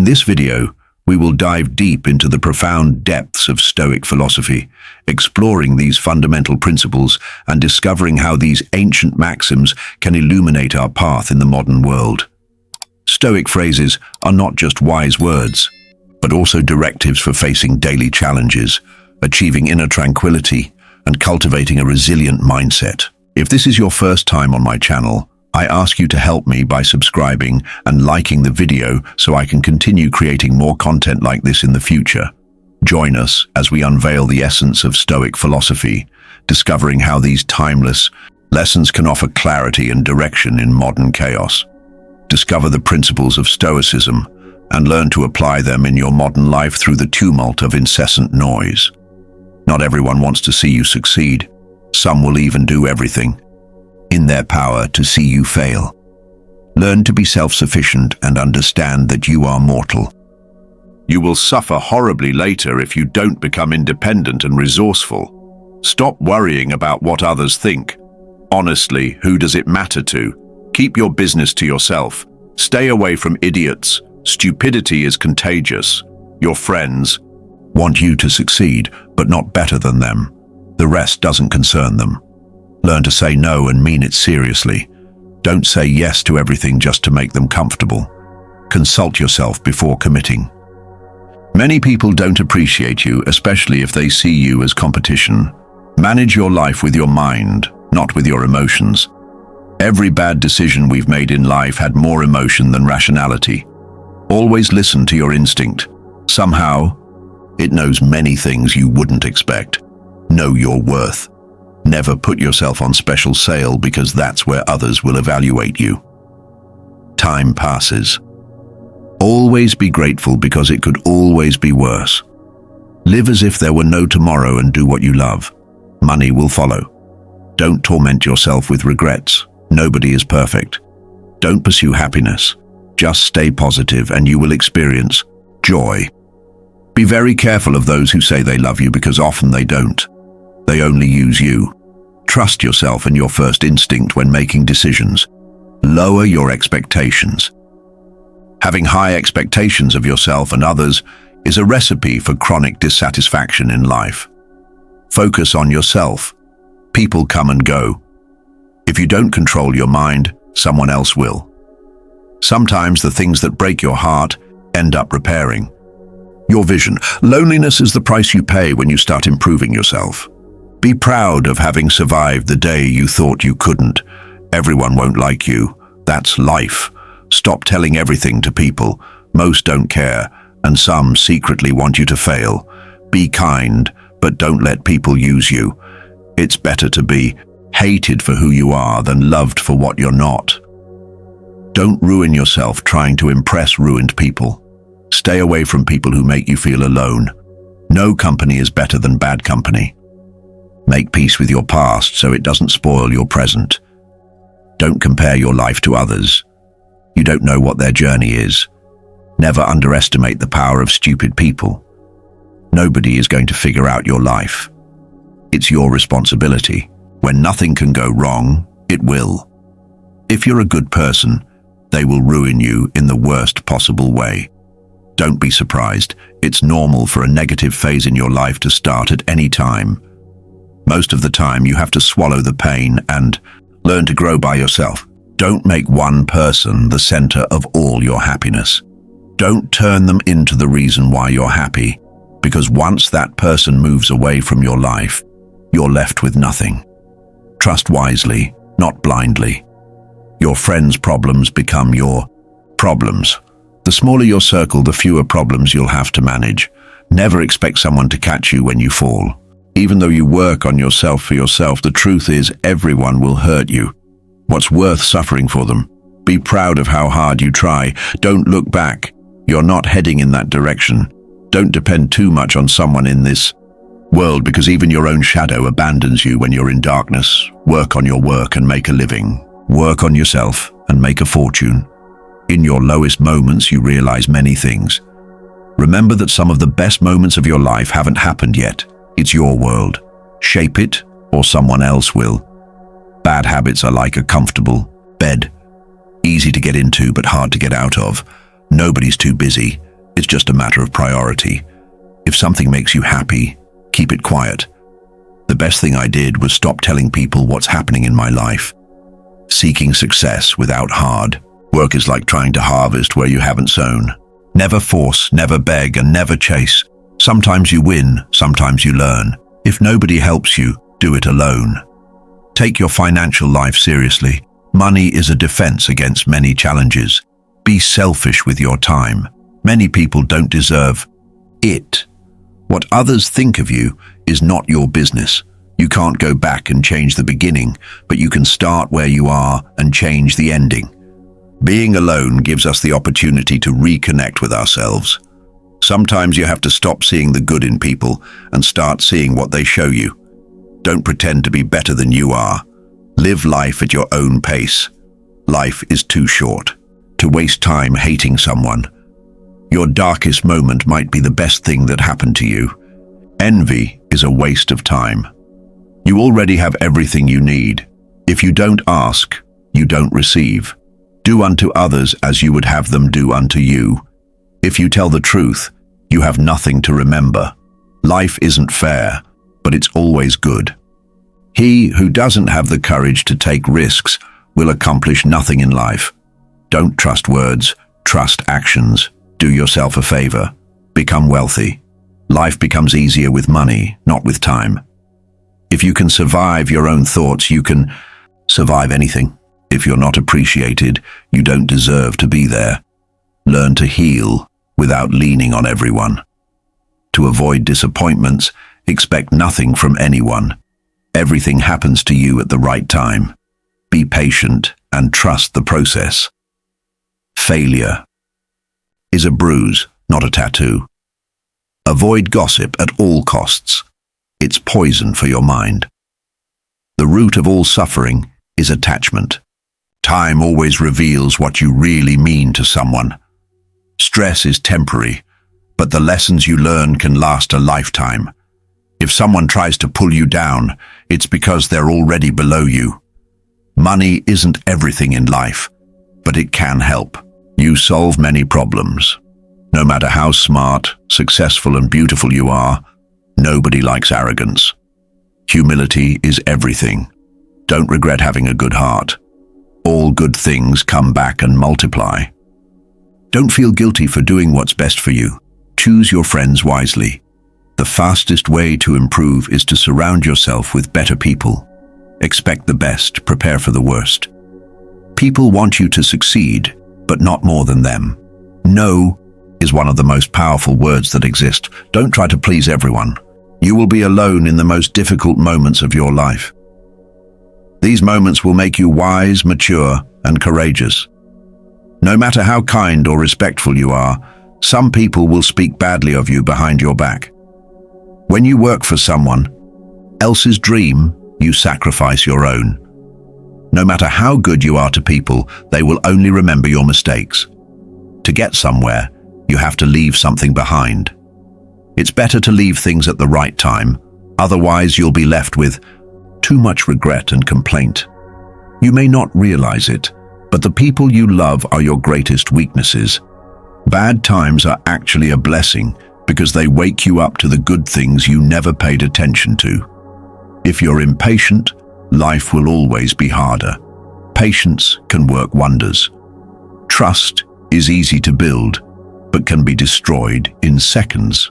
In this video, we will dive deep into the profound depths of Stoic philosophy, exploring these fundamental principles and discovering how these ancient maxims can illuminate our path in the modern world. Stoic phrases are not just wise words, but also directives for facing daily challenges, achieving inner tranquility, and cultivating a resilient mindset. If this is your first time on my channel, I ask you to help me by subscribing and liking the video so I can continue creating more content like this in the future. Join us as we unveil the essence of Stoic philosophy, discovering how these timeless lessons can offer clarity and direction in modern chaos. Discover the principles of Stoicism and learn to apply them in your modern life through the tumult of incessant noise. Not everyone wants to see you succeed. Some will even do everything in their power to see you fail. Learn to be self-sufficient and understand that you are mortal. You will suffer horribly later if you don't become independent and resourceful. Stop worrying about what others think. Honestly, who does it matter to? Keep your business to yourself. Stay away from idiots. Stupidity is contagious. Your friends want you to succeed, but not better than them. The rest doesn't concern them. Learn to say no and mean it seriously. Don't say yes to everything just to make them comfortable. Consult yourself before committing. Many people don't appreciate you, especially if they see you as competition. Manage your life with your mind, not with your emotions. Every bad decision we've made in life had more emotion than rationality. Always listen to your instinct. Somehow, it knows many things you wouldn't expect. Know your worth. Never put yourself on special sale because that's where others will evaluate you. Time passes. Always be grateful because it could always be worse. Live as if there were no tomorrow and do what you love. Money will follow. Don't torment yourself with regrets. Nobody is perfect. Don't pursue happiness. Just stay positive and you will experience joy. Be very careful of those who say they love you because often they don't. They only use you. Trust yourself and your first instinct when making decisions. Lower your expectations. Having high expectations of yourself and others is a recipe for chronic dissatisfaction in life. Focus on yourself. People come and go. If you don't control your mind, someone else will. Sometimes the things that break your heart end up repairing your vision. Loneliness is the price you pay when you start improving yourself. Be proud of having survived the day you thought you couldn't. Everyone won't like you. That's life. Stop telling everything to people. Most don't care, and some secretly want you to fail. Be kind, but don't let people use you. It's better to be hated for who you are than loved for what you're not. Don't ruin yourself trying to impress ruined people. Stay away from people who make you feel alone. No company is better than bad company. Make peace with your past so it doesn't spoil your present. Don't compare your life to others. You don't know what their journey is. Never underestimate the power of stupid people. Nobody is going to figure out your life. It's your responsibility. When nothing can go wrong, it will. If you're a good person, they will ruin you in the worst possible way. Don't be surprised. It's normal for a negative phase in your life to start at any time. Most of the time, you have to swallow the pain and learn to grow by yourself. Don't make one person the center of all your happiness. Don't turn them into the reason why you're happy, because once that person moves away from your life, you're left with nothing. Trust wisely, not blindly. Your friends' problems become your problems. The smaller your circle, the fewer problems you'll have to manage. Never expect someone to catch you when you fall. Even though you work on yourself for yourself, the truth is everyone will hurt you. What's worth suffering for them? Be proud of how hard you try. Don't look back. You're not heading in that direction. Don't depend too much on someone in this world because even your own shadow abandons you when you're in darkness. Work on your work and make a living. Work on yourself and make a fortune. In your lowest moments, you realize many things. Remember that some of the best moments of your life haven't happened yet. It's your world. Shape it, or someone else will. Bad habits are like a comfortable bed. Easy to get into, but hard to get out of. Nobody's too busy. It's just a matter of priority. If something makes you happy, keep it quiet. The best thing I did was stop telling people what's happening in my life. Seeking success without hard work is like trying to harvest where you haven't sown. Never force, never beg, and never chase. Sometimes you win, sometimes you learn. If nobody helps you, do it alone. Take your financial life seriously. Money is a defense against many challenges. Be selfish with your time. Many people don't deserve it. What others think of you is not your business. You can't go back and change the beginning, but you can start where you are and change the ending. Being alone gives us the opportunity to reconnect with ourselves. Sometimes you have to stop seeing the good in people and start seeing what they show you. Don't pretend to be better than you are. Live life at your own pace. Life is too short to waste time hating someone. Your darkest moment might be the best thing that happened to you. Envy is a waste of time. You already have everything you need. If you don't ask, you don't receive. Do unto others as you would have them do unto you. If you tell the truth, you have nothing to remember. Life isn't fair, but it's always good. He who doesn't have the courage to take risks will accomplish nothing in life. Don't trust words, trust actions. Do yourself a favor. Become wealthy. Life becomes easier with money, not with time. If you can survive your own thoughts, you can survive anything. If you're not appreciated, you don't deserve to be there. Learn to heal without leaning on everyone. To avoid disappointments, expect nothing from anyone. Everything happens to you at the right time. Be patient and trust the process. Failure is a bruise, not a tattoo. Avoid gossip at all costs. It's poison for your mind. The root of all suffering is attachment. Time always reveals what you really mean to someone. Stress is temporary, but the lessons you learn can last a lifetime. If someone tries to pull you down, it's because they're already below you. Money isn't everything in life, but it can help. You solve many problems. No matter how smart, successful, and beautiful you are, nobody likes arrogance. Humility is everything. Don't regret having a good heart. All good things come back and multiply. Don't feel guilty for doing what's best for you. Choose your friends wisely. The fastest way to improve is to surround yourself with better people. Expect the best, prepare for the worst. People want you to succeed, but not more than them. No is one of the most powerful words that exist. Don't try to please everyone. You will be alone in the most difficult moments of your life. These moments will make you wise, mature, and courageous. No matter how kind or respectful you are, some people will speak badly of you behind your back. When you work for someone else's dream, you sacrifice your own. No matter how good you are to people, they will only remember your mistakes. To get somewhere, you have to leave something behind. It's better to leave things at the right time, otherwise you'll be left with too much regret and complaint. You may not realize it, but the people you love are your greatest weaknesses. Bad times are actually a blessing because they wake you up to the good things you never paid attention to. If you're impatient, life will always be harder. Patience can work wonders. Trust is easy to build, but can be destroyed in seconds.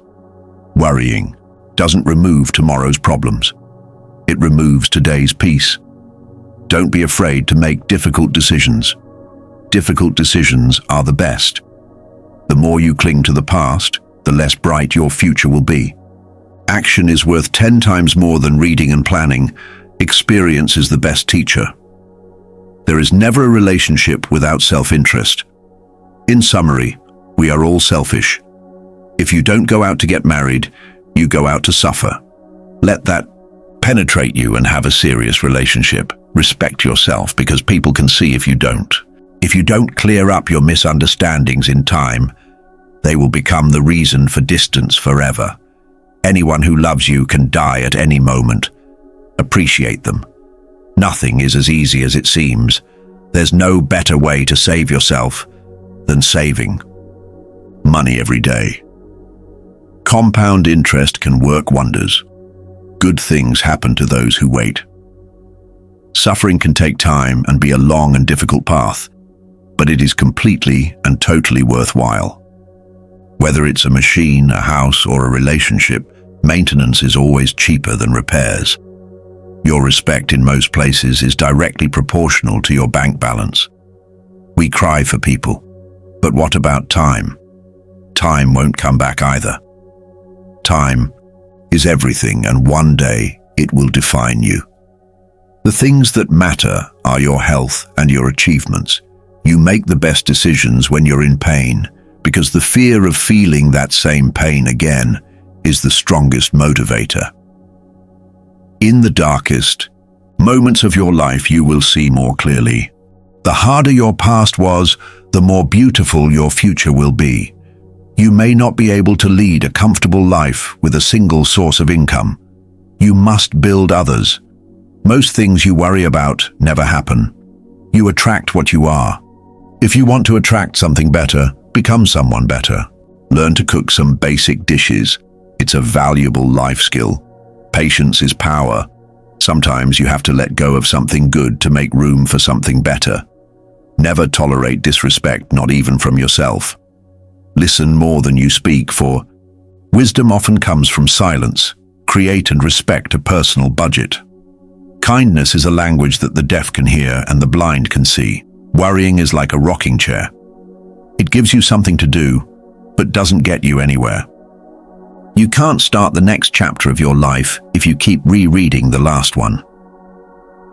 Worrying doesn't remove tomorrow's problems. It removes today's peace. Don't be afraid to make difficult decisions. Difficult decisions are the best. The more you cling to the past, the less bright your future will be. Action is worth 10 times more than reading and planning. Experience is the best teacher. There is never a relationship without self-interest. In summary, we are all selfish. If you don't go out to get married, you go out to suffer. Let that penetrate you and have a serious relationship. Respect yourself because people can see if you don't. If you don't clear up your misunderstandings in time, they will become the reason for distance forever. Anyone who loves you can die at any moment. Appreciate them. Nothing is as easy as it seems. There's no better way to save yourself than saving. money every day. Compound interest can work wonders. Good things happen to those who wait. Suffering can take time and be a long and difficult path, but it is completely and totally worthwhile. Whether it's a machine, a house, or a relationship, maintenance is always cheaper than repairs. Your respect in most places is directly proportional to your bank balance. We cry for people, but what about time? Time won't come back either. Time is everything, and one day it will define you. The things that matter are your health and your achievements. You make the best decisions when you're in pain, because the fear of feeling that same pain again is the strongest motivator. In the darkest moments of your life, you will see more clearly. The harder your past was, the more beautiful your future will be. You may not be able to lead a comfortable life with a single source of income. You must build others. Most things you worry about never happen. You attract what you are. If you want to attract something better, become someone better. Learn to cook some basic dishes. It's a valuable life skill. Patience is power. Sometimes you have to let go of something good to make room for something better. Never tolerate disrespect, not even from yourself. Listen more than you speak, for wisdom often comes from silence. Create and respect a personal budget. Kindness is a language that the deaf can hear and the blind can see. Worrying is like a rocking chair. It gives you something to do, but doesn't get you anywhere. You can't start the next chapter of your life if you keep rereading the last one.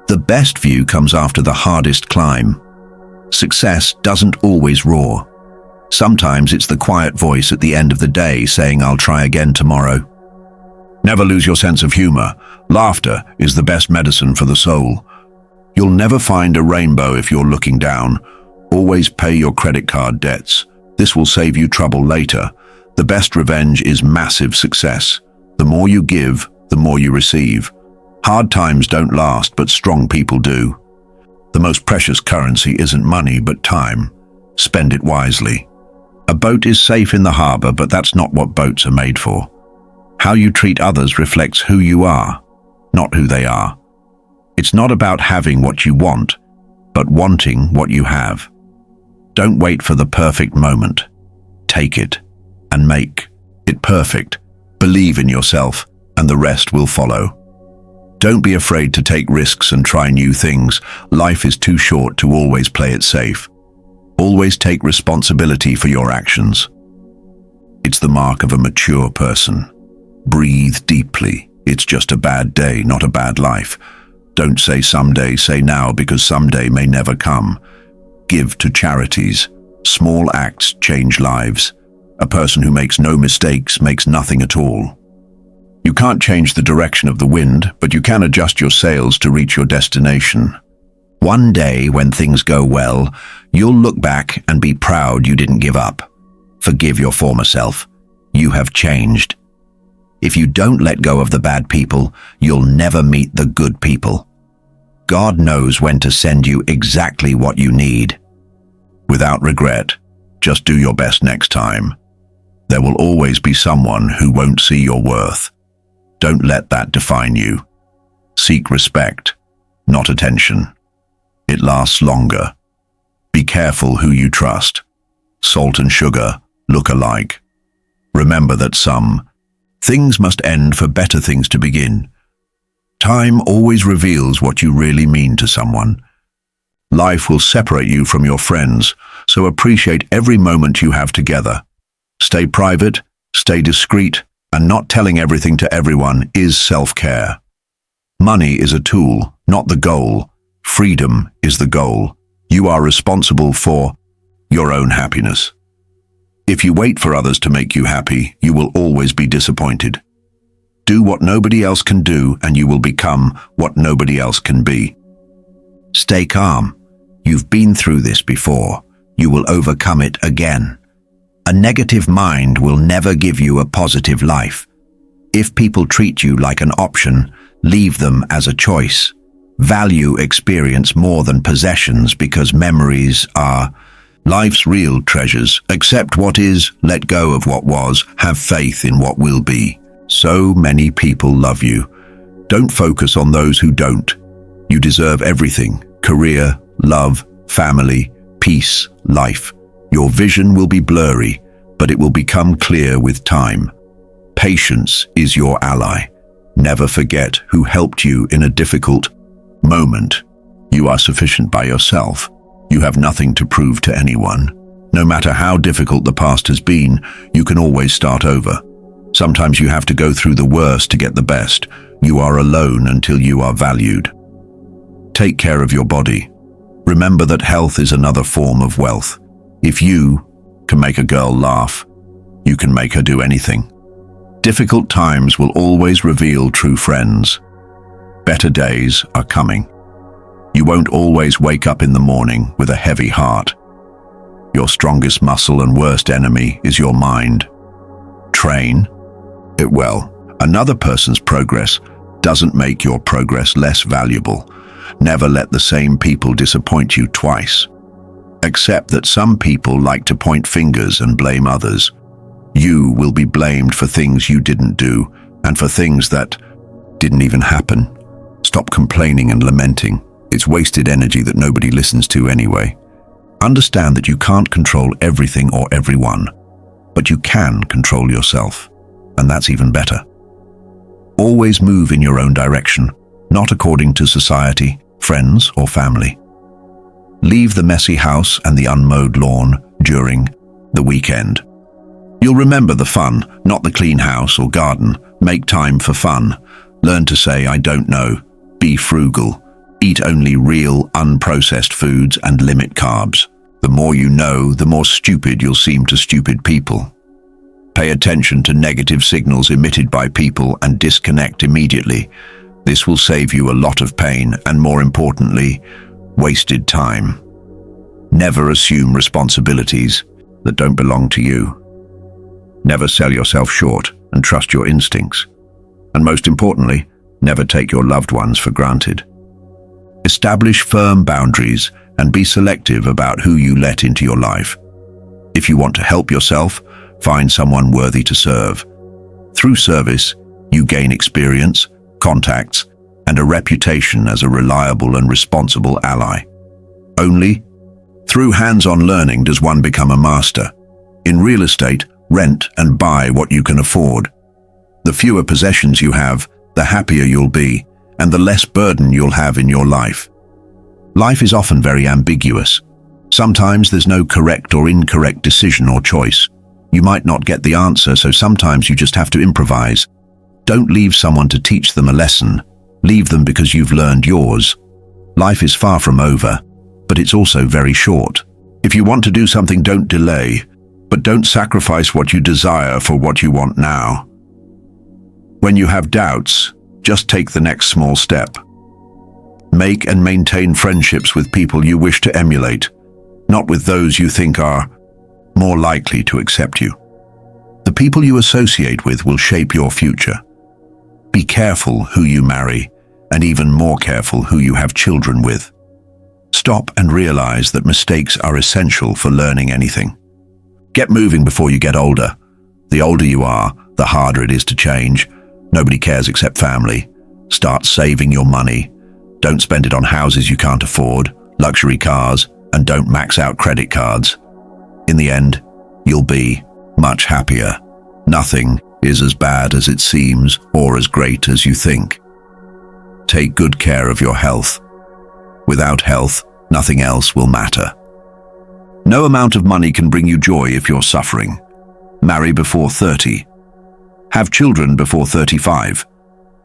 The best view comes after the hardest climb. Success doesn't always roar. Sometimes it's the quiet voice at the end of the day saying, "I'll try again tomorrow." Never lose your sense of humor. Laughter is the best medicine for the soul. You'll never find a rainbow if you're looking down. Always pay your credit card debts. This will save you trouble later. The best revenge is massive success. The more you give, the more you receive. Hard times don't last, but strong people do. The most precious currency isn't money, but time. Spend it wisely. A boat is safe in the harbor, but that's not what boats are made for. How you treat others reflects who you are, not who they are. It's not about having what you want, but wanting what you have. Don't wait for the perfect moment. Take it and make it perfect. Believe in yourself, and the rest will follow. Don't be afraid to take risks and try new things. Life is too short to always play it safe. Always take responsibility for your actions. It's the mark of a mature person. Breathe deeply. It's just a bad day, not a bad life. Don't say someday, say now, because someday may never come. Give to charities. Small acts change lives. A person who makes no mistakes makes nothing at all. You can't change the direction of the wind, but you can adjust your sails to reach your destination. One day, when things go well, you'll look back and be proud you didn't give up. Forgive your former self. You have changed. If you don't let go of the bad people, you'll never meet the good people. God knows when to send you exactly what you need. Without regret, just do your best next time. There will always be someone who won't see your worth. Don't let that define you. Seek respect, not attention. It lasts longer. Be careful who you trust. Salt and sugar look alike. Remember that some things must end for better things to begin. Time always reveals what you really mean to someone. Life will separate you from your friends, so appreciate every moment you have together. Stay private, stay discreet, and not telling everything to everyone is self-care. Money is a tool, not the goal. Freedom is the goal. You are responsible for your own happiness. If you wait for others to make you happy, you will always be disappointed. Do what nobody else can do, and you will become what nobody else can be. Stay calm. You've been through this before. You will overcome it again. A negative mind will never give you a positive life. If people treat you like an option, leave them as a choice. Value experience more than possessions, because memories are Life's real treasures: accept what is, let go of what was, have faith in what will be. So many people love you. Don't focus on those who don't. You deserve everything: career, love, family, peace, life. Your vision will be blurry, but it will become clear with time. Patience is your ally. Never forget who helped you in a difficult moment. You are sufficient by yourself. You have nothing to prove to anyone. No matter how difficult the past has been, you can always start over. Sometimes you have to go through the worst to get the best. You are alone until you are valued. Take care of your body. Remember that health is another form of wealth. If you can make a girl laugh, you can make her do anything. Difficult times will always reveal true friends. Better days are coming. You won't always wake up in the morning with a heavy heart. Your strongest muscle and worst enemy is your mind. Train it well. Another person's progress doesn't make your progress less valuable. Never let the same people disappoint you twice. Accept that some people like to point fingers and blame others. You will be blamed for things you didn't do and for things that didn't even happen. Stop complaining and lamenting. It's wasted energy that nobody listens to anyway. Understand that you can't control everything or everyone, but you can control yourself, and that's even better. Always move in your own direction, not according to society, friends, or family. Leave the messy house and the unmowed lawn during the weekend. You'll remember the fun, not the clean house or garden. Make time for fun. Learn to say, I don't know. Be frugal. Eat only real, unprocessed foods and limit carbs. The more you know, the more stupid you'll seem to stupid people. Pay attention to negative signals emitted by people and disconnect immediately. This will save you a lot of pain and, more importantly, wasted time. Never assume responsibilities that don't belong to you. Never sell yourself short and trust your instincts. And most importantly, never take your loved ones for granted. Establish firm boundaries and be selective about who you let into your life. If you want to help yourself, find someone worthy to serve. Through service, you gain experience, contacts, and a reputation as a reliable and responsible ally. Only through hands-on learning does one become a master. In real estate, rent and buy what you can afford. The fewer possessions you have, the happier you'll be, and the less burden you'll have in your life. Life is often very ambiguous. Sometimes there's no correct or incorrect decision or choice. You might not get the answer, so sometimes you just have to improvise. Don't leave someone to teach them a lesson. Leave them because you've learned yours. Life is far from over, but it's also very short. If you want to do something, don't delay, but don't sacrifice what you desire for what you want now. When you have doubts, just take the next small step. Make and maintain friendships with people you wish to emulate, not with those you think are more likely to accept you. The people you associate with will shape your future. Be careful who you marry, and even more careful who you have children with. Stop and realize that mistakes are essential for learning anything. Get moving before you get older. The older you are, the harder it is to change. Nobody cares except family. Start saving your money. Don't spend it on houses you can't afford, luxury cars, and don't max out credit cards. In the end, you'll be much happier. Nothing is as bad as it seems or as great as you think. Take good care of your health. Without health, nothing else will matter. No amount of money can bring you joy if you're suffering. Marry before 30. Have children before 35.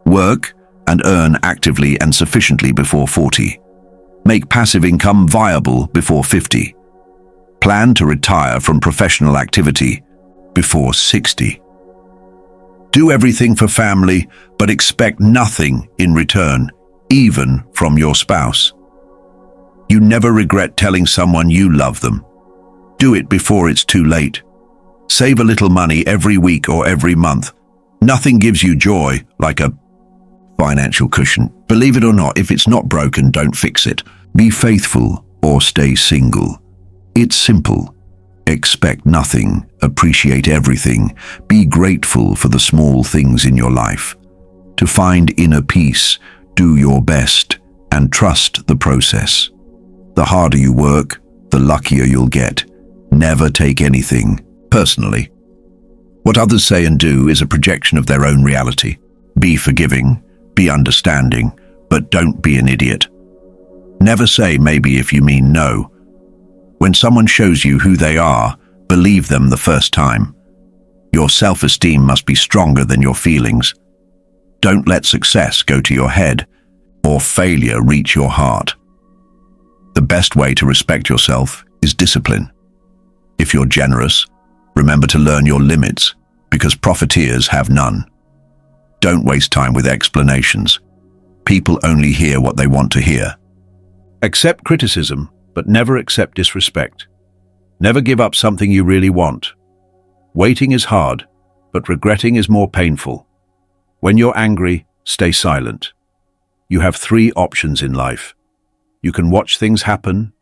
Work and earn actively and sufficiently before 40. Make passive income viable before 50. Plan to retire from professional activity before 60. Do everything for family, but expect nothing in return, even from your spouse. You never regret telling someone you love them. Do it before it's too late. Save a little money every week or every month. Nothing gives you joy like a financial cushion. Believe it or not, if it's not broken, don't fix it. Be faithful or stay single. It's simple. Expect nothing, appreciate everything, be grateful for the small things in your life. To find inner peace, do your best and trust the process. The harder you work, the luckier you'll get. Never take anything personally. What others say and do is a projection of their own reality. Be forgiving, be understanding, but don't be an idiot. Never say maybe if you mean no. When someone shows you who they are, believe them the first time. Your self-esteem must be stronger than your feelings. Don't let success go to your head or failure reach your heart. The best way to respect yourself is discipline. If you're generous, remember to learn your limits, because profiteers have none. Don't waste time with explanations. People only hear what they want to hear. Accept criticism, but never accept disrespect. Never give up something you really want. Waiting is hard, but regretting is more painful. When you're angry, stay silent. You have 3 options in life. You can watch things happen,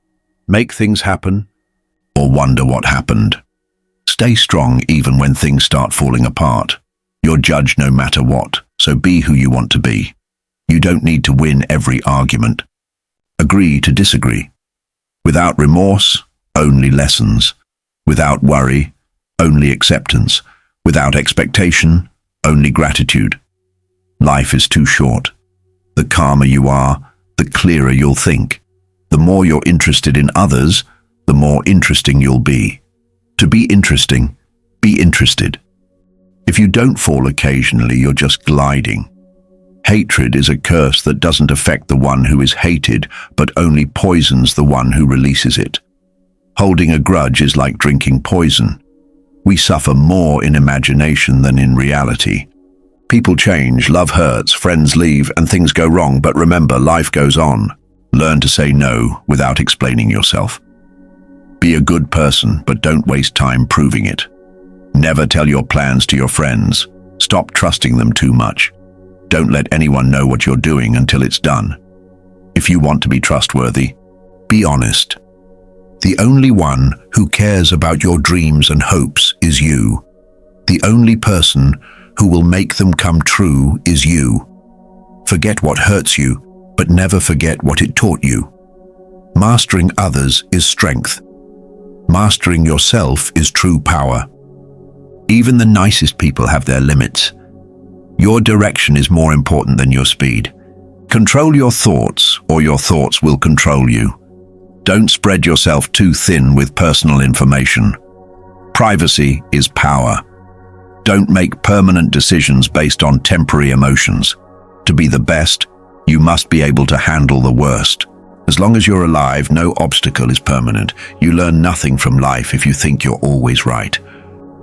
make things happen, or wonder what happened. Stay strong even when things start falling apart. You're judged no matter what, so be who you want to be. You don't need to win every argument. Agree to disagree. Without remorse, only lessons. Without worry, only acceptance. Without expectation, only gratitude. Life is too short. The calmer you are, the clearer you'll think. The more you're interested in others, the more interesting you'll be. To be interesting, be interested. If you don't fall occasionally, you're just gliding. Hatred is a curse that doesn't affect the one who is hated, but only poisons the one who releases it. Holding a grudge is like drinking poison. We suffer more in imagination than in reality. People change, love hurts, friends leave, and things go wrong, but remember, life goes on. Learn to say no without explaining yourself. Be a good person, but don't waste time proving it. Never tell your plans to your friends. Stop trusting them too much. Don't let anyone know what you're doing until it's done. If you want to be trustworthy, be honest. The only one who cares about your dreams and hopes is you. The only person who will make them come true is you. Forget what hurts you, but never forget what it taught you. Mastering others is strength. Mastering yourself is true power. Even the nicest people have their limits. Your direction is more important than your speed. Control your thoughts, or your thoughts will control you. Don't spread yourself too thin with personal information. Privacy is power. Don't make permanent decisions based on temporary emotions. To be the best, you must be able to handle the worst. As long as you're alive, no obstacle is permanent. You learn nothing from life if you think you're always right.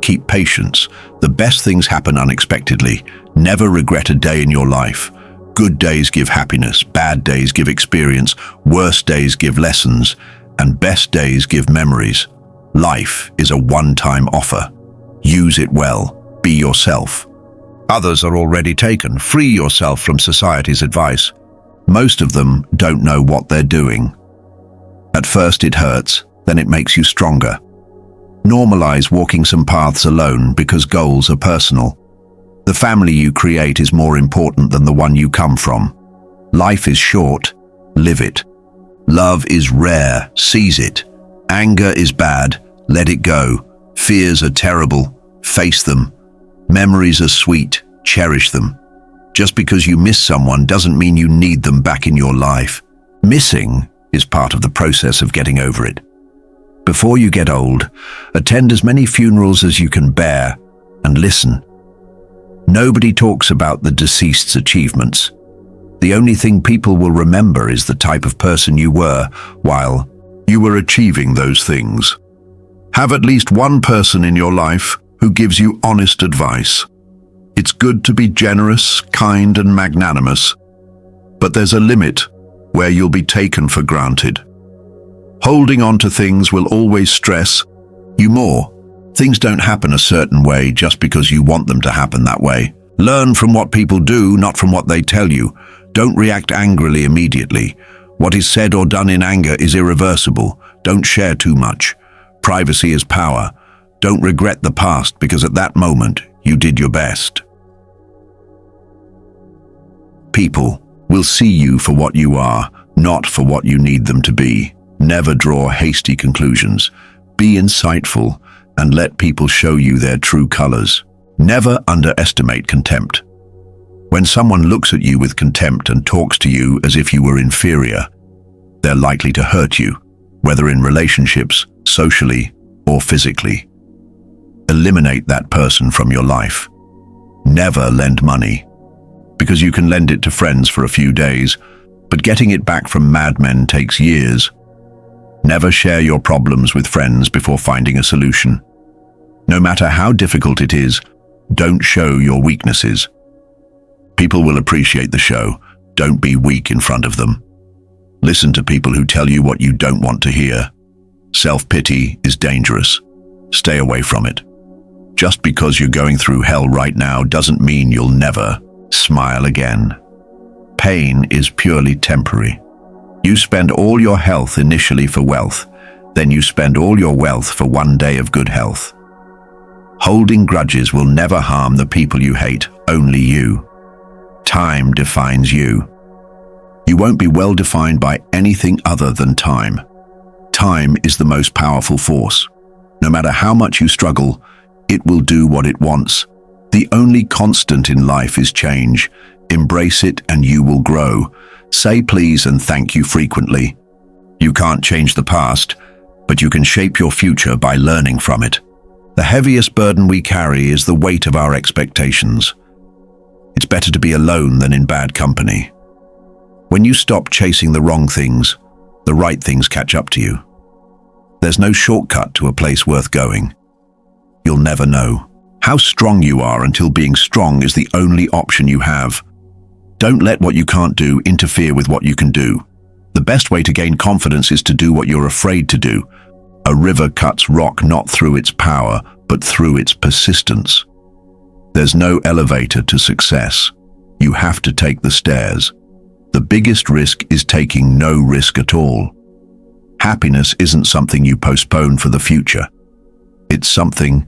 Keep patience. The best things happen unexpectedly. Never regret a day in your life. Good days give happiness, bad days give experience, worst days give lessons, and best days give memories. Life is a one-time offer. Use it well. Be yourself. Others are already taken. Free yourself from society's advice. Most of them don't know what they're doing. At first it hurts, then it makes you stronger. Normalize walking some paths alone because goals are personal. The family you create is more important than the one you come from. Life is short, live it. Love is rare, seize it. Anger is bad, let it go. Fears are terrible, face them. Memories are sweet, cherish them. Just because you miss someone doesn't mean you need them back in your life. Missing is part of the process of getting over it. Before you get old, attend as many funerals as you can bear and listen. Nobody talks about the deceased's achievements. The only thing people will remember is the type of person you were while you were achieving those things. Have at least one person in your life who gives you honest advice. It's good to be generous, kind, and magnanimous, but there's a limit where you'll be taken for granted. Holding on to things will always stress you more. Things don't happen a certain way just because you want them to happen that way. Learn from what people do, not from what they tell you. Don't react angrily immediately. What is said or done in anger is irreversible. Don't share too much. Privacy is power. Don't regret the past because at that moment you did your best. People will see you for what you are, not for what you need them to be. Never draw hasty conclusions. Be insightful and let people show you their true colors. Never underestimate contempt. When someone looks at you with contempt and talks to you as if you were inferior, they're likely to hurt you, whether in relationships, socially, or physically. Eliminate that person from your life. Never lend money, because you can lend it to friends for a few days, but getting it back from madmen takes years. Never share your problems with friends before finding a solution. No matter how difficult it is, don't show your weaknesses. People will appreciate the show. Don't be weak in front of them. Listen to people who tell you what you don't want to hear. Self-pity is dangerous. Stay away from it. Just because you're going through hell right now doesn't mean you'll never smile again. Pain is purely temporary. You spend all your health initially for wealth, then you spend all your wealth for one day of good health. Holding grudges will never harm the people you hate, only you. Time defines you. You won't be well defined by anything other than time. Time is the most powerful force. No matter how much you struggle, it will do what it wants. The only constant in life is change. Embrace it and you will grow. Say please and thank you frequently. You can't change the past, but you can shape your future by learning from it. The heaviest burden we carry is the weight of our expectations. It's better to be alone than in bad company. When you stop chasing the wrong things, the right things catch up to you. There's no shortcut to a place worth going. You'll never know how strong you are until being strong is the only option you have. Don't let what you can't do interfere with what you can do. The best way to gain confidence is to do what you're afraid to do. A river cuts rock not through its power, but through its persistence. There's no elevator to success. You have to take the stairs. The biggest risk is taking no risk at all. Happiness isn't something you postpone for the future. It's something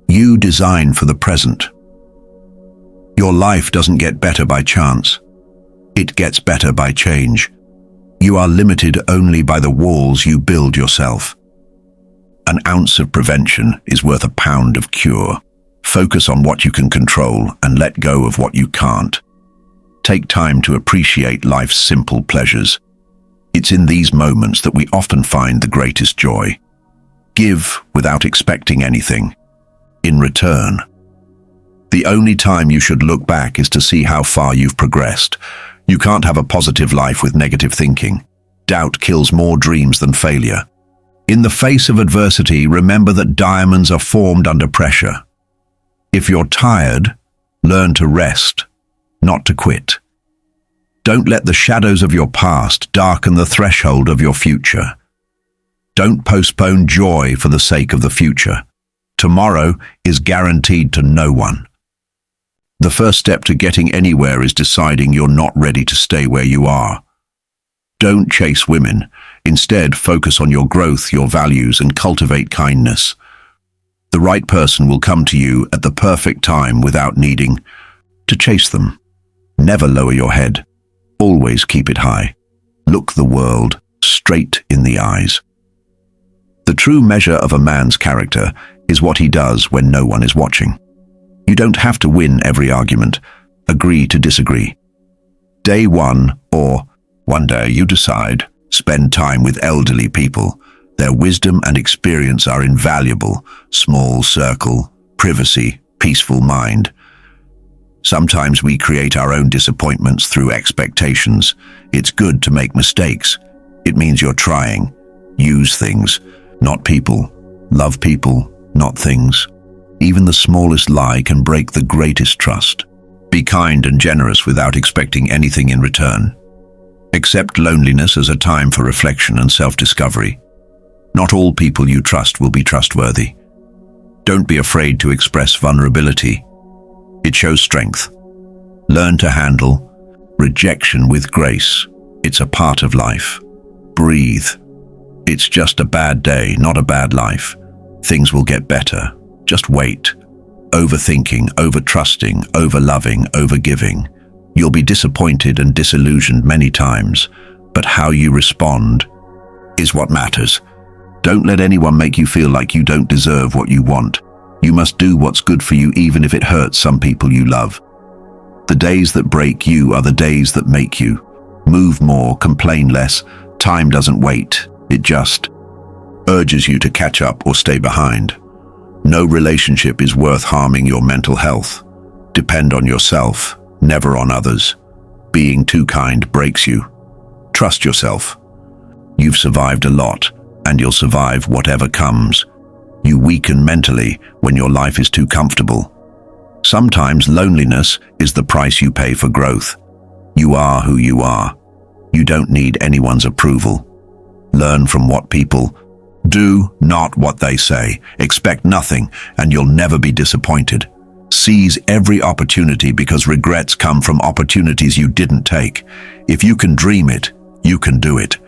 you design for the present. Your life doesn't get better by chance. It gets better by change. You are limited only by the walls you build yourself. An ounce of prevention is worth a pound of cure. Focus on what you can control and let go of what you can't. Take time to appreciate life's simple pleasures. It's in these moments that we often find the greatest joy. Give without expecting anything. In return, the only time you should look back is to see how far you've progressed. You can't have a positive life with negative thinking. Doubt kills more dreams than failure. In the face of adversity, remember that diamonds are formed under pressure. If you're tired, learn to rest, not to quit. Don't let the shadows of your past darken the threshold of your future. Don't postpone joy for the sake of the future. Tomorrow is guaranteed to no one. The first step to getting anywhere is deciding you're not ready to stay where you are. Don't chase women. Instead, focus on your growth, your values, and cultivate kindness. The right person will come to you at the perfect time without needing to chase them. Never lower your head. Always keep it high. Look the world straight in the eyes. The true measure of a man's character is what he does when no one is watching. You don't have to win every argument. Agree to disagree. Day one or one day you decide, spend time with elderly people. Their wisdom and experience are invaluable. Small circle, privacy, peaceful mind. Sometimes we create our own disappointments through expectations. It's good to make mistakes. It means you're trying. Use things, not people. Love people, not things. Even the smallest lie can break the greatest trust. Be kind and generous without expecting anything in return. Accept loneliness as a time for reflection and self-discovery. Not all people you trust will be trustworthy. Don't be afraid to express vulnerability. It shows strength. Learn to handle rejection with grace. It's a part of life. Breathe. It's just a bad day, not a bad life. Things will get better. Just wait. Overthinking, overtrusting, overloving, overgiving. You'll be disappointed and disillusioned many times, but how you respond is what matters. Don't let anyone make you feel like you don't deserve what you want. You must do what's good for you even if it hurts some people you love. The days that break you are the days that make you. Move more, complain less. Time doesn't wait. It just urges you to catch up or stay behind. No relationship is worth harming your mental health. Depend on yourself, never on others. Being too kind breaks you. Trust yourself. You've survived a lot, and you'll survive whatever comes. You weaken mentally when your life is too comfortable. Sometimes loneliness is the price you pay for growth. You are who you are. You don't need anyone's approval. Learn from what people do, not what they say. Expect nothing, and you'll never be disappointed. Seize every opportunity because regrets come from opportunities you didn't take. If you can dream it, you can do it.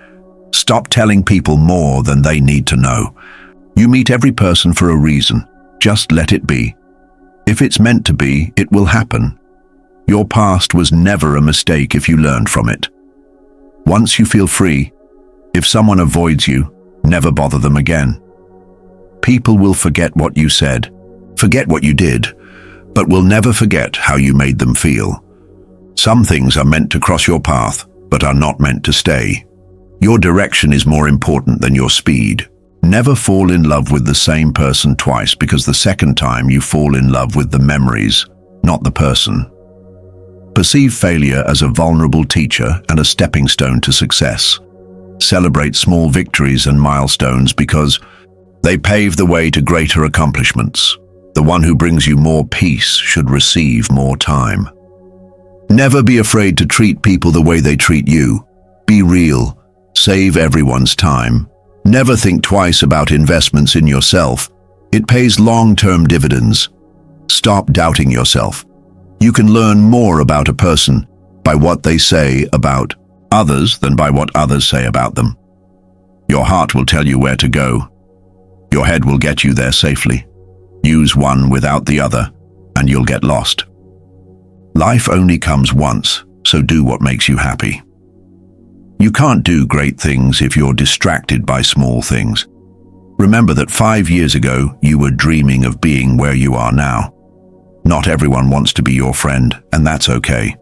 Stop telling people more than they need to know. You meet every person for a reason. Just let it be. If it's meant to be, it will happen. Your past was never a mistake if you learned from it. Once you feel free, if someone avoids you, never bother them again. People will forget what you said, forget what you did, but will never forget how you made them feel. Some things are meant to cross your path, but are not meant to stay. Your direction is more important than your speed. Never fall in love with the same person twice, because the second time you fall in love with the memories, not the person. Perceive failure as a vulnerable teacher and a stepping stone to success. Celebrate small victories and milestones because they pave the way to greater accomplishments. The one who brings you more peace should receive more time. Never be afraid to treat people the way they treat you. Be real. Save everyone's time. Never think twice about investments in yourself. It pays long-term dividends. Stop doubting yourself. You can learn more about a person by what they say about others than by what others say about them. Your heart will tell you where to go. Your head will get you there safely. Use one without the other, and you'll get lost. Life only comes once, so do what makes you happy. You can't do great things if you're distracted by small things. Remember that 5 years ago, you were dreaming of being where you are now. Not everyone wants to be your friend, and that's okay.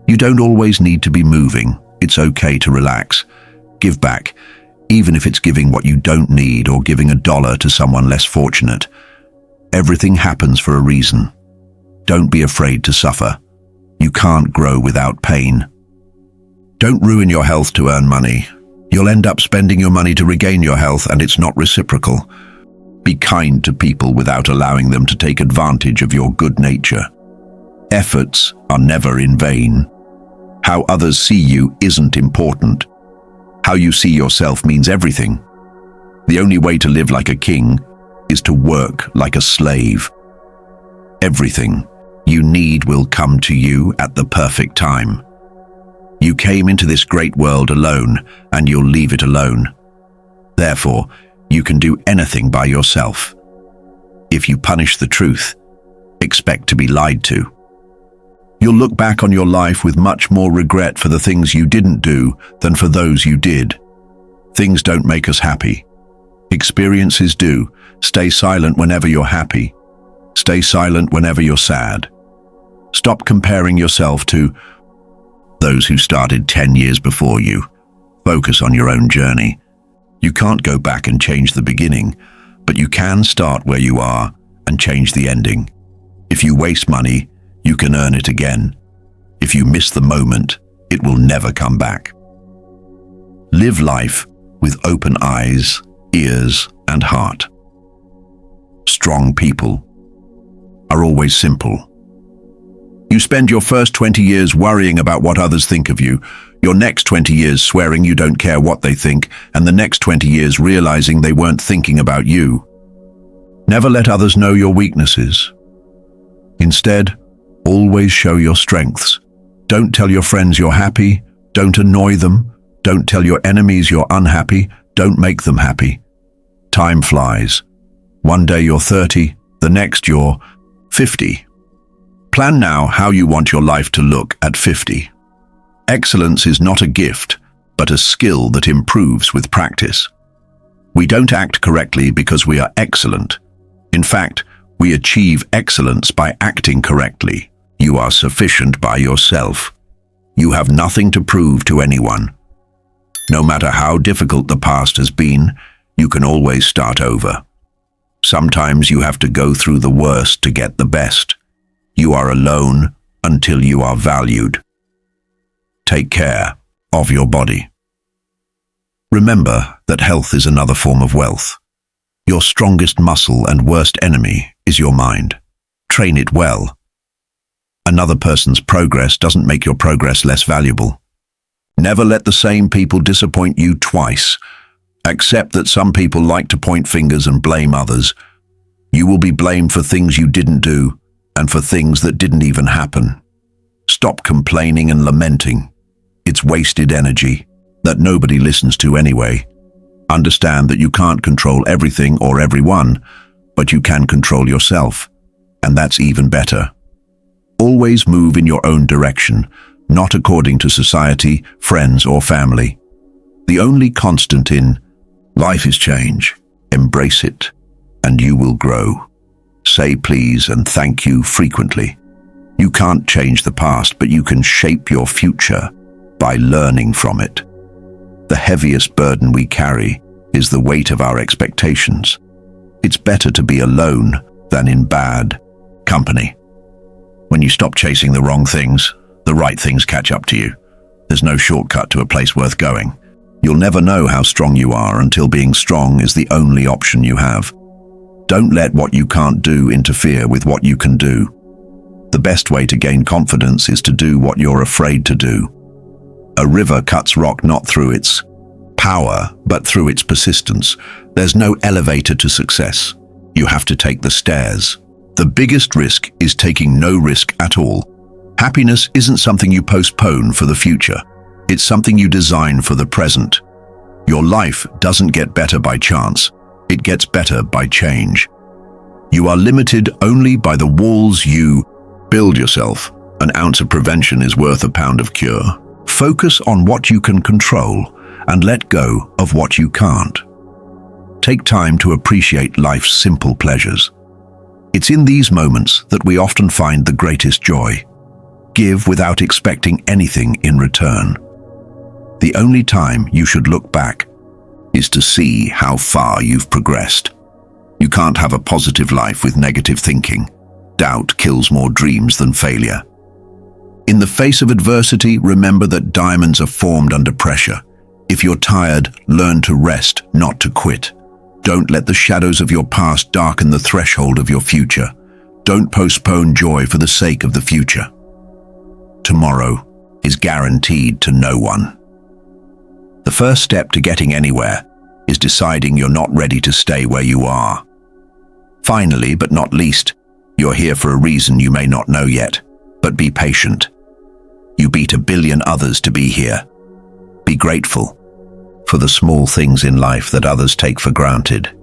You don't always need to be moving. It's okay to relax. Give back, even if it's giving what you don't need or giving $1 to someone less fortunate. Everything happens for a reason. Don't be afraid to suffer. You can't grow without pain. Don't ruin your health to earn money. You'll end up spending your money to regain your health, and it's not reciprocal. Be kind to people without allowing them to take advantage of your good nature. Efforts are never in vain. How others see you isn't important. How you see yourself means everything. The only way to live like a king is to work like a slave. Everything you need will come to you at the perfect time. You came into this great world alone, and you'll leave it alone. Therefore, you can do anything by yourself. If you punish the truth, expect to be lied to. You'll look back on your life with much more regret for the things you didn't do than for those you did. Things don't make us happy. Experiences do. Stay silent whenever you're happy. Stay silent whenever you're sad. Stop comparing yourself to those who started 10 years before you. Focus on your own journey. You can't go back and change the beginning, but you can start where you are and change the ending. If you waste money, you can earn it again. If you miss the moment, it will never come back. Live life with open eyes, ears, and heart. Strong people are always simple. You spend your first 20 years worrying about what others think of you, your next 20 years swearing you don't care what they think, and the next 20 years realizing they weren't thinking about you. Never let others know your weaknesses. Instead, always show your strengths. Don't tell your friends you're happy. Don't annoy them. Don't tell your enemies you're unhappy. Don't make them happy. Time flies. One day you're 30, the next you're 50. Plan now how you want your life to look at 50. Excellence is not a gift, but a skill that improves with practice. We don't act correctly because we are excellent. In fact, we achieve excellence by acting correctly. You are sufficient by yourself. You have nothing to prove to anyone. No matter how difficult the past has been, you can always start over. Sometimes you have to go through the worst to get the best. You are alone until you are valued. Take care of your body. Remember that health is another form of wealth. Your strongest muscle and worst enemy is your mind. Train it well. Another person's progress doesn't make your progress less valuable. Never let the same people disappoint you twice. Accept that some people like to point fingers and blame others. You will be blamed for things you didn't do and for things that didn't even happen. Stop complaining and lamenting. It's wasted energy that nobody listens to anyway. Understand that you can't control everything or everyone, but you can control yourself, and that's even better. Always move in your own direction, not according to society, friends, or family. The only constant in life is change. Embrace it, and you will grow. Say please and thank you frequently. You can't change the past, but you can shape your future by learning from it. The heaviest burden we carry is the weight of our expectations. It's better to be alone than in bad company. When you stop chasing the wrong things, the right things catch up to you. There's no shortcut to a place worth going. You'll never know how strong you are until being strong is the only option you have. Don't let what you can't do interfere with what you can do. The best way to gain confidence is to do what you're afraid to do. A river cuts rock not through its power, but through its persistence. There's no elevator to success. You have to take the stairs. The biggest risk is taking no risk at all. Happiness isn't something you postpone for the future. It's something you design for the present. Your life doesn't get better by chance. It gets better by change. You are limited only by the walls you build yourself. An ounce of prevention is worth a pound of cure. Focus on what you can control and let go of what you can't. Take time to appreciate life's simple pleasures. It's in these moments that we often find the greatest joy. Give without expecting anything in return. The only time you should look back is to see how far you've progressed. You can't have a positive life with negative thinking. Doubt kills more dreams than failure. In the face of adversity, remember that diamonds are formed under pressure. If you're tired, learn to rest, not to quit. Don't let the shadows of your past darken the threshold of your future. Don't postpone joy for the sake of the future. Tomorrow is guaranteed to no one. The first step to getting anywhere is deciding you're not ready to stay where you are. Finally, but not least, you're here for a reason you may not know yet, but be patient. You beat 1 billion others to be here. Be grateful for the small things in life that others take for granted.